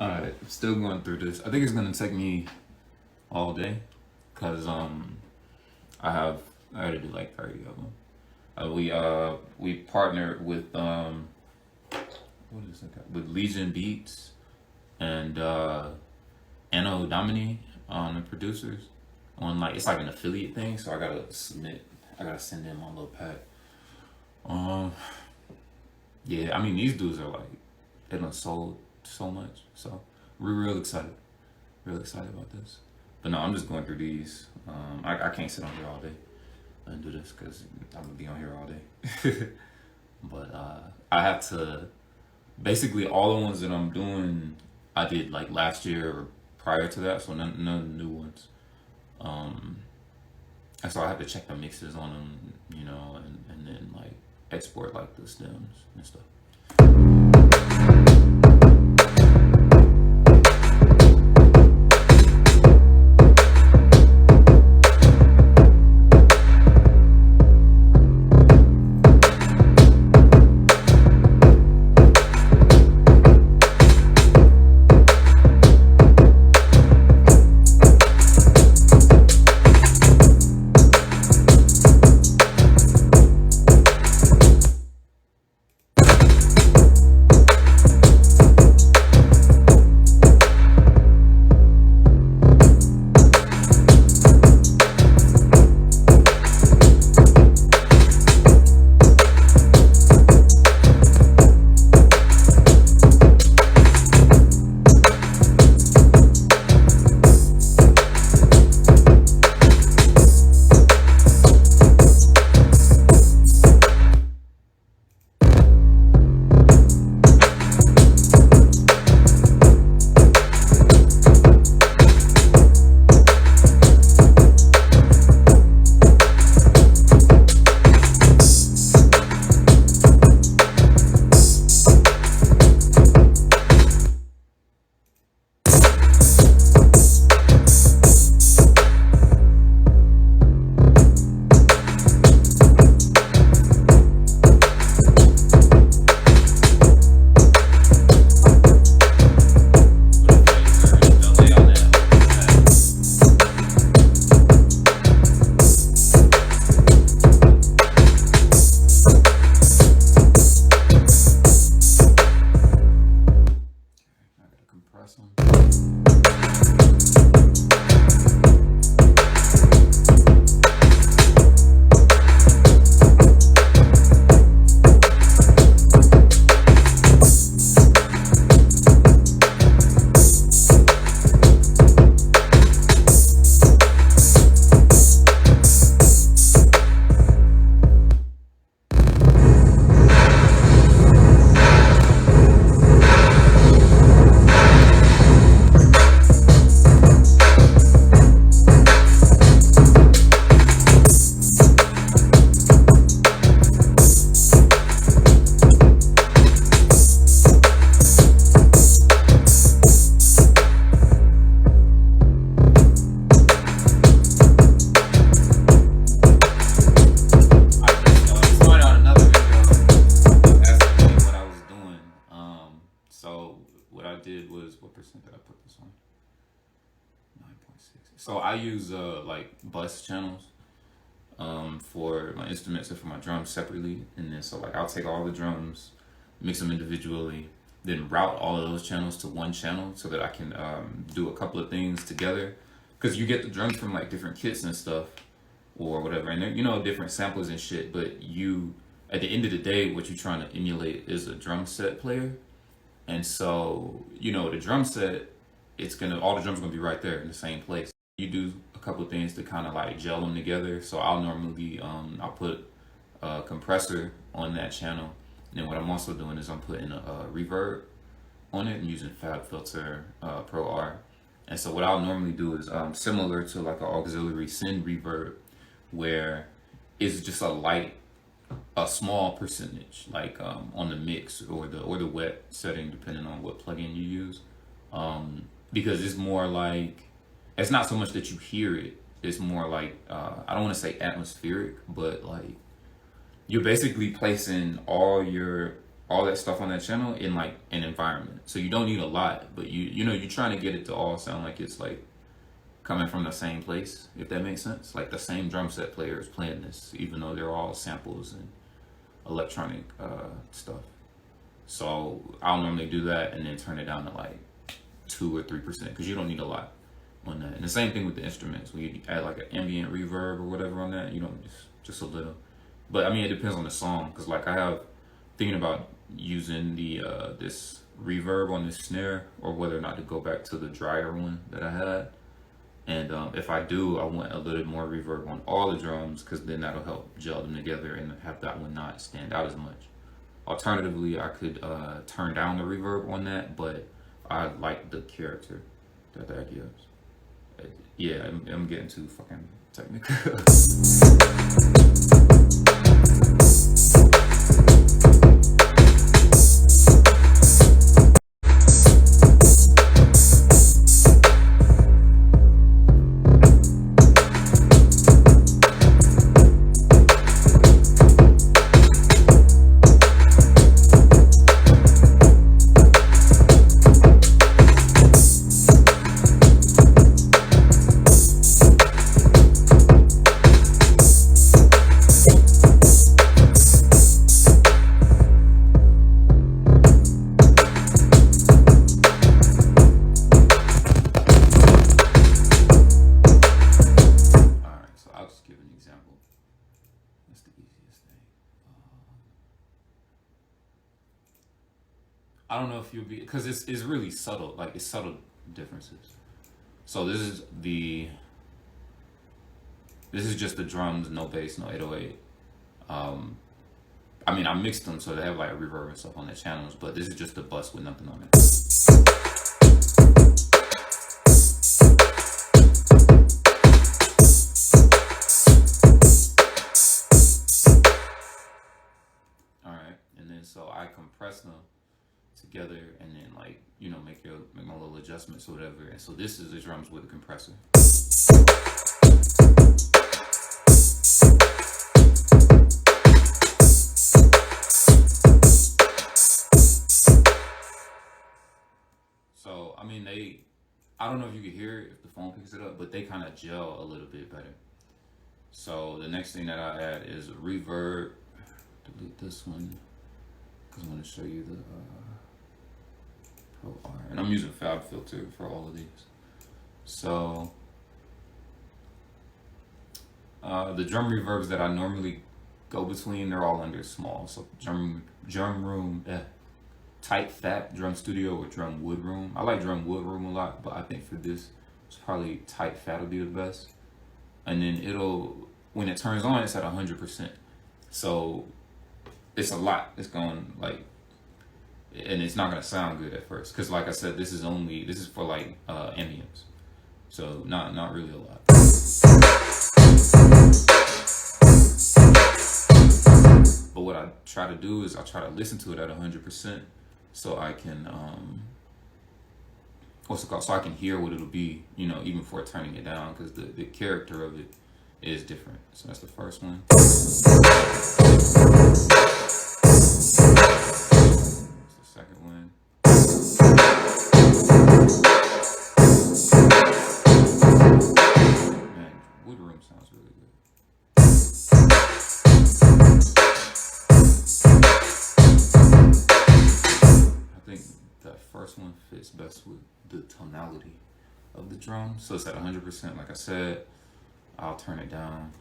Alright, still going through this. I think it's gonna take me all day, cause I gotta do like 30 of them. We partnered with what is it called? With Legion Beats and Anno Domini the producers on like it's like an affiliate thing. So I gotta send them my little pack. Um, yeah, I mean these dudes are like they done sold so much, so we're real excited about this. But no, I'm just going through these. I can't sit on here all day and do this because I'm gonna be on here all day. But I have to basically all the ones that I'm doing I did like last year or prior to that, so none of the new ones. Um, and so I have to check the mixes on them, and then like export like the stems and stuff. I gotta compress them. Point out another video asking me what I was doing. So what I did was what percent did I put this on? 9.6. So I use like bus channels for my instruments and for my drums separately, and then so like I'll take all the drums, mix them individually, then route all of those channels to one channel so that I can do a couple of things together. Because you get the drums from like different kits and stuff or whatever, and they're different samples and shit. But you, at the end of the day, what you're trying to emulate is a drum set player, and so the drum set, all the drums gonna be right there in the same place. You do a couple of things to kind of like gel them together. So I'll normally I'll put a compressor on that channel, and then what I'm also doing is I'm putting a reverb on it and using FabFilter Pro R. And so what I'll normally do is similar to like an auxiliary send reverb, where it's just a small percentage, like on the mix or the wet setting, depending on what plugin you use. Because it's more like it's not so much that you hear it; it's more like I don't want to say atmospheric, but like you're basically placing all your all that stuff on that channel in like an environment. So you don't need a lot, but you're trying to get it to all sound like it's like coming from the same place, if that makes sense. Like the same drum set players playing this, even though they're all samples and electronic stuff. So I'll normally do that and then turn it down to like 2 or 3% because you don't need a lot on that. And the same thing with the instruments. When you add like an ambient reverb or whatever on that, you don't just a little. But I mean, it depends on the song because like I have thinking about using the this reverb on this snare or whether or not to go back to the drier one that I had. And if I do, I want a little more reverb on all the drums because then that'll help gel them together and have that one not stand out as much. Alternatively, I could turn down the reverb on that, but I like the character that gives. Yeah, I'm getting too fucking technical. I don't know if you'll be because it's really subtle, like it's subtle differences. So this is just the drums, no bass, no 808. I mean I mixed them so they have like reverb and stuff on their channels, but this is just the bus with nothing on it. All right, and then so I compress them together and then like make my little adjustments or whatever, and so this is the drums with a compressor. So I mean I don't know if you can hear it if the phone picks it up, but they kind of gel a little bit better. So the next thing that I add is reverb. Delete this one because I'm going to show you the Pro R, and I'm using Fab Filter for all of these. So the drum reverbs that I normally go between, they're all under small. So drum room, tight fat drum studio or drum wood room. I like drum wood room a lot, but I think for this, it's probably tight fat will be the best. And then when it turns on, it's at 100%. So it's a lot. It's going like, and it's not gonna sound good at first because, like I said, this is for like ambience. So not really a lot. But what I try to do is I try to listen to it at 100%, so I can so I can hear what it'll be, even before turning it down, because the character of it is different. So that's the first one. That's the second one. Man, wood room sounds really good. I think that first one fits best with the tonality of the drum. So it's at 100%, like I said. I'll turn it down.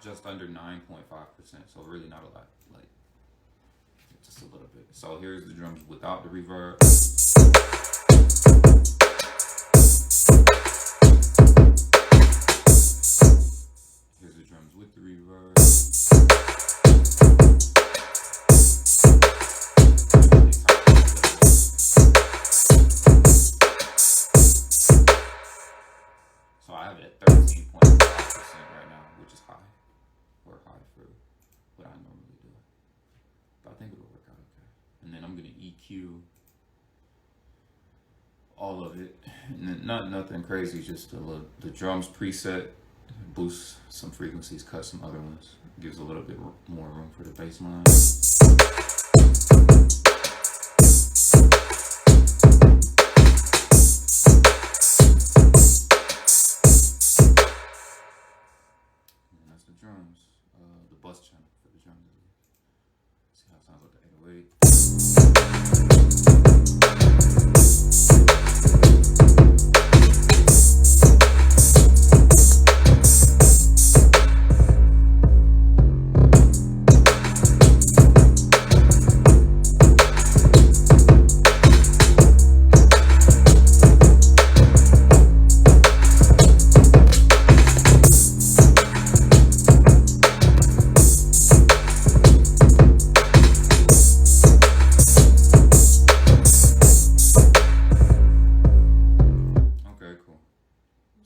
Just under 9.5%, so really not a lot, like just a little bit. So here's the drums without the reverb. Here's the drums with the reverb. So I have it at 13.5% right now, which is high. Or high for what I normally do. But I think it'll work out okay. And then I'm gonna EQ Not nothing crazy, just the drums preset, boosts some frequencies, cut some other ones, gives a little bit more room for the bass line. And that's the drums, the bus channel for the drums. See how it sounds like the 808.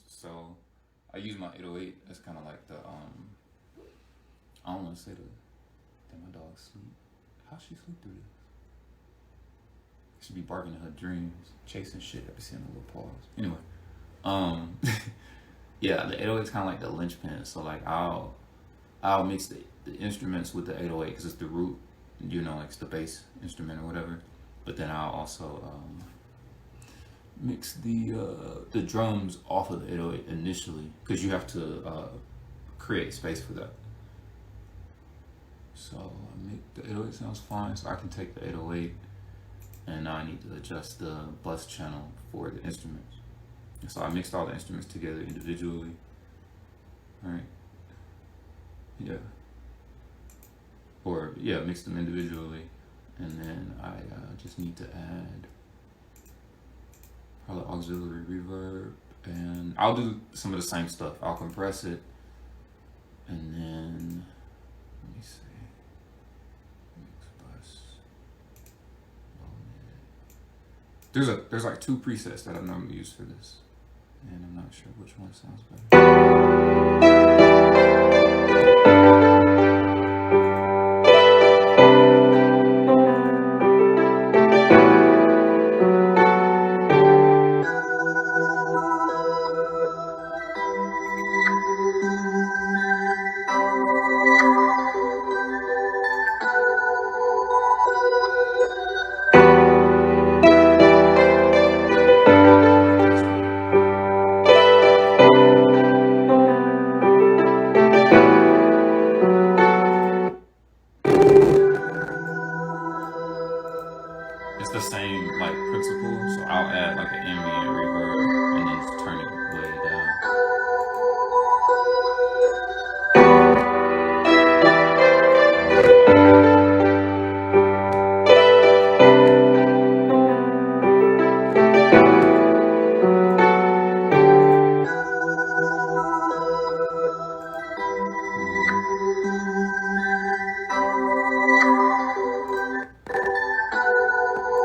So I use my 808 as kind of like the I don't want to say that my dog sleep. How she sleep through this? She be barking in her dreams, chasing shit. I be seeing a little pause. Anyway, yeah, the 808 is kind of like the linchpin. So like I'll mix the instruments with the 808 because it's the root, like it's the bass instrument or whatever. But then I'll also mix the drums off of the 808 initially because you have to create space for that. So I make the 808 sounds fine, so I can take the 808 and now I need to adjust the bus channel for the instruments. And so I mixed all the instruments together individually. All right. Yeah. Or yeah, mix them individually, and then I just need to add probably auxiliary reverb, and I'll do some of the same stuff. I'll compress it, and then let me see. Mix bus. There's like two presets that I normally use for this, and I'm not sure which one sounds better. It's the same like principle, so I'll add like an ambient reverb and then just turn it way down.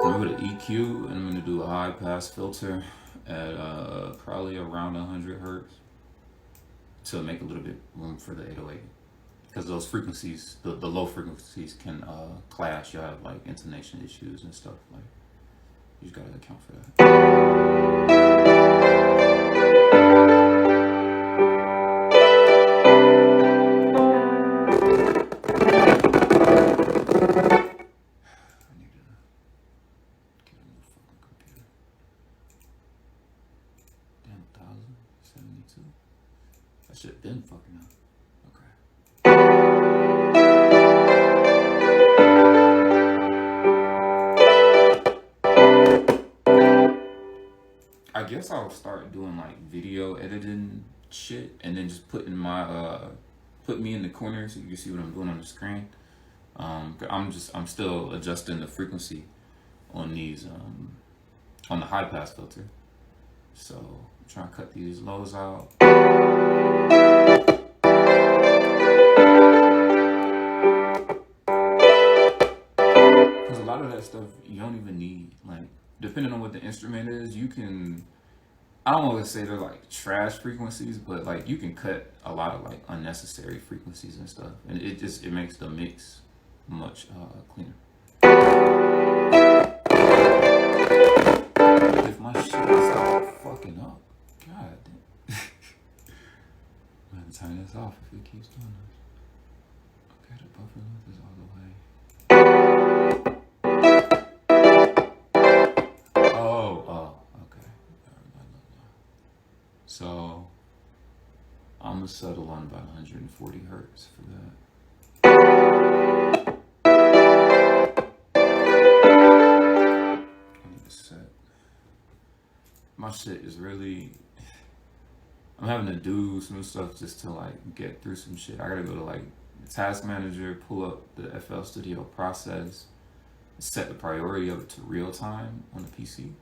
I'm gonna go to EQ and I'm gonna do a high pass filter at probably around 100 hertz to make a little bit room for the 808 because those frequencies, the low frequencies can clash. You have like intonation issues and stuff. Like you just gotta account for that. That shit been fucking up. Okay. I guess I'll start doing like video editing shit and then just put me in the corner so you can see what I'm doing on the screen. I'm still adjusting the frequency on these on the high pass filter. So I'm trying to cut these lows out. Because a lot of that stuff you don't even need. Like, depending on what the instrument is, you can, I don't want to say they're like trash frequencies, but like you can cut a lot of like unnecessary frequencies and stuff. And it makes the mix much cleaner. if my shit starts fucking up. God damn. I'm gonna turn this off if it keeps doing this. Okay, the buffer length is all the way. Okay. So I'm gonna settle on about 140 hertz for that. I need to set. My shit is really. I'm having to do some stuff just to like get through some shit. I gotta go to like the task manager, pull up the FL Studio process, set the priority of it to real time on the PC,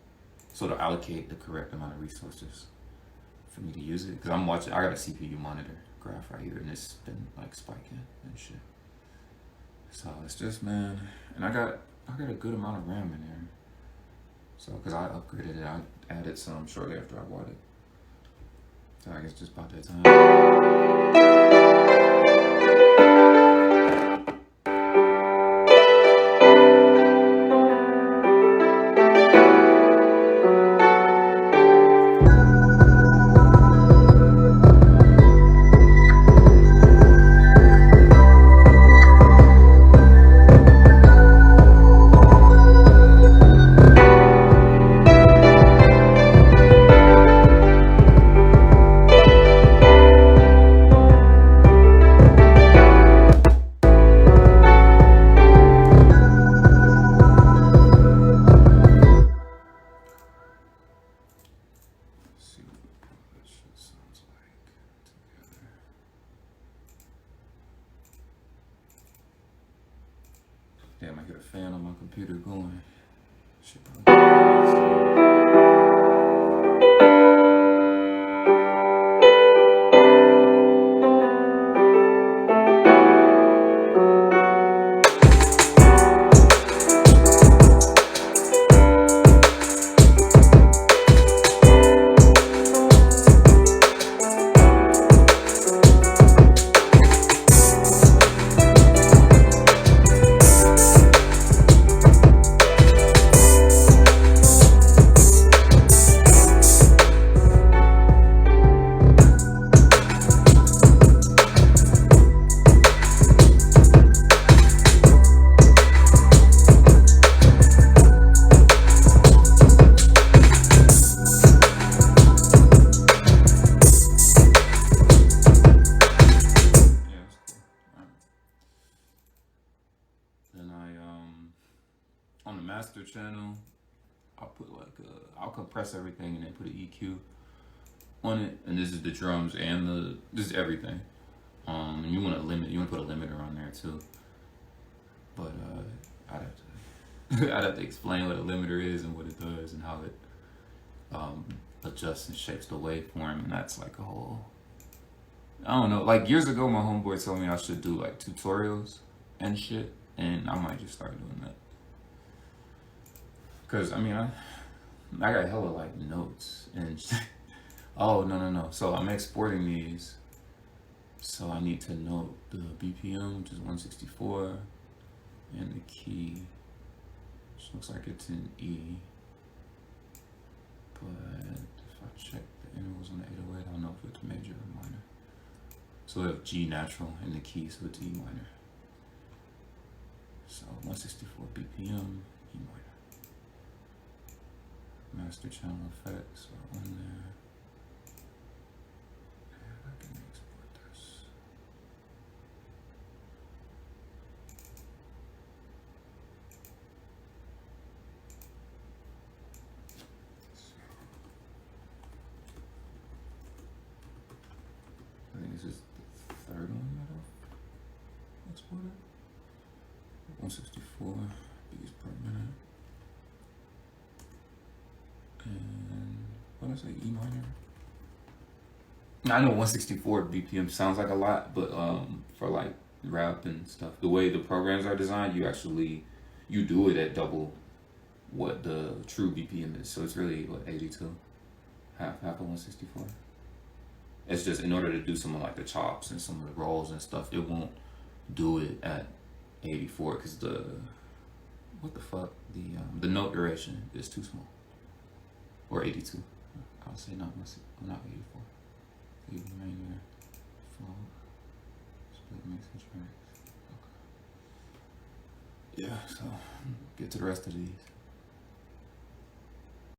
so to allocate the correct amount of resources for me to use it. Because I'm watching, I got a CPU monitor graph right here, and it's been like spiking and shit. So it's just, man, and I got a good amount of RAM in there. So because I upgraded it, I added some shortly after I bought it. So I guess just about that time. Damn, I get a fan on my computer going. Shit probably. On the master channel, I'll put like I'll compress everything and then put an EQ on it, and this is the drums and this is everything. And you want to put a limiter on there too. But I'd have to explain what a limiter is and what it does and how it adjusts and shapes the waveform, and that's like a whole. I don't know. Like years ago, my homeboy told me I should do like tutorials and shit, and I might just start doing that. Cause I mean, I got hella like notes and oh no. So I'm exporting these. So I need to note the BPM, which is 164, and the key, which looks like it's in E. But if I check the intervals on the 808, I'll know if it's major or minor. So we have G natural in the key, so it's E minor. So 164 BPM, E minor. Master channel effects are on there. And I can export this. I think this is the third one that I've exported. 164 beats per minute. And what did I say, E minor? I know 164 BPM sounds like a lot, but for like rap and stuff, the way the programs are designed, you do it at double what the true BPM is. So it's really what, 82, half of 164. It's just in order to do some of like the chops and some of the rolls and stuff, it won't do it at 84 because the note duration is too small. or 82. I'll say not 84. Leave the manual, full, split mixing tracks. Okay. Yeah, so get to the rest of these.